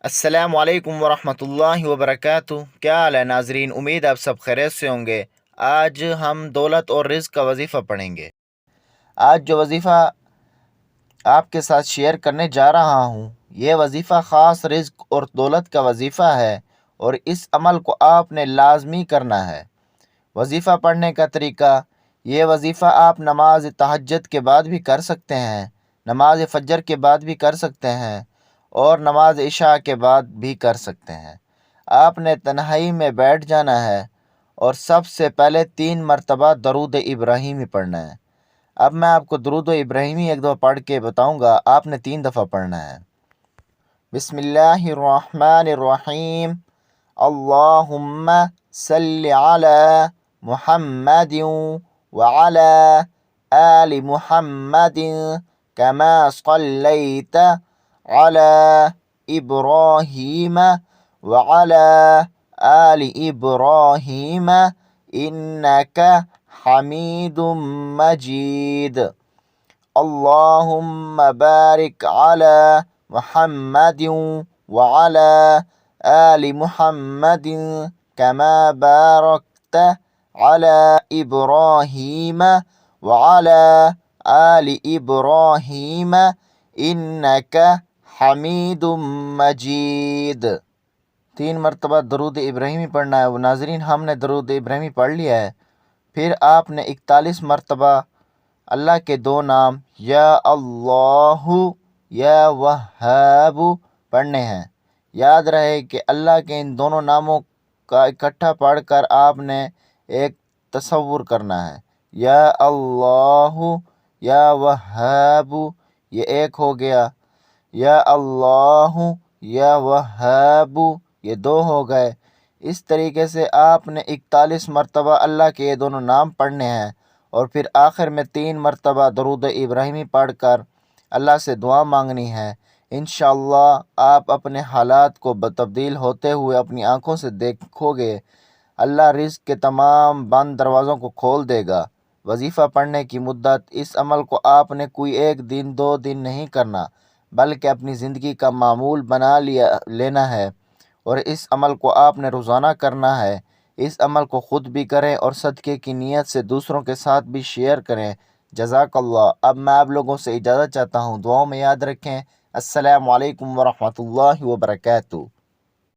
السلام علیکم ورحمۃ اللہ وبرکاتہ۔ کیا حال ہے ناظرین؟ امید آپ سب خیریت سے ہوں گے۔ آج ہم دولت اور رزق کا وظیفہ پڑھیں گے۔ آج جو وظیفہ آپ کے ساتھ شیئر کرنے جا رہا ہوں، یہ وظیفہ خاص رزق اور دولت کا وظیفہ ہے، اور اس عمل کو آپ نے لازمی کرنا ہے۔ وظیفہ پڑھنے کا طریقہ: یہ وظیفہ آپ نماز تہجد کے بعد بھی کر سکتے ہیں، نماز فجر کے بعد بھی کر سکتے ہیں، اور نماز عشاء کے بعد بھی کر سکتے ہیں۔ آپ نے تنہائی میں بیٹھ جانا ہے اور سب سے پہلے 3 مرتبہ درود ابراہیمی پڑھنا ہے۔ اب میں آپ کو درود ابراہیمی ایک دفعہ پڑھ کے بتاؤں گا، آپ نے 3 دفعہ پڑھنا ہے۔ بسم اللہ الرحمن الرحیم، اللہم صلی علی محمد وعلی آل محمد کما صلیت علی ابراہیم وعلی آل ابراہیم انک حمید مجید۔ اللہم بارک علی محمد وعلی آل محمد کما بارکت علی ابراہیم وعلی آل ابراہیم انک حمید مجید۔ 3 مرتبہ درود ابراہیمی پڑھنا ہے۔ ناظرین، ہم نے درود ابراہیمی پڑھ لیا ہے۔ پھر آپ نے 41 مرتبہ اللہ کے 2 نام یا اللہ یا وہاب پڑھنے ہیں۔ یاد رہے کہ اللہ کے ان دونوں ناموں کا اکٹھا پڑھ کر آپ نے ایک تصور کرنا ہے۔ یا اللہ یا وہاب، یہ ایک ہو گیا۔ یا اللہ یا وہاب، یہ 2 ہو گئے۔ اس طریقے سے آپ نے 41 مرتبہ اللہ کے یہ دونوں نام پڑھنے ہیں، اور پھر آخر میں 3 مرتبہ درود ابراہیمی پڑھ کر اللہ سے دعا مانگنی ہے۔ انشاءاللہ آپ اپنے حالات کو تبدیل ہوتے ہوئے اپنی آنکھوں سے دیکھو گے۔ اللہ رزق کے تمام بند دروازوں کو کھول دے گا۔ وظیفہ پڑھنے کی مدت: اس عمل کو آپ نے کوئی 1 دن 2 دن نہیں کرنا، بلکہ اپنی زندگی کا معمول بنا لینا ہے، اور اس عمل کو آپ نے روزانہ کرنا ہے۔ اس عمل کو خود بھی کریں اور صدقے کی نیت سے دوسروں کے ساتھ بھی شیئر کریں۔ جزاک اللہ۔ اب میں آپ لوگوں سے اجازت چاہتا ہوں، دعاؤں میں یاد رکھیں۔ السلام علیکم ورحمۃ اللہ وبرکاتہ۔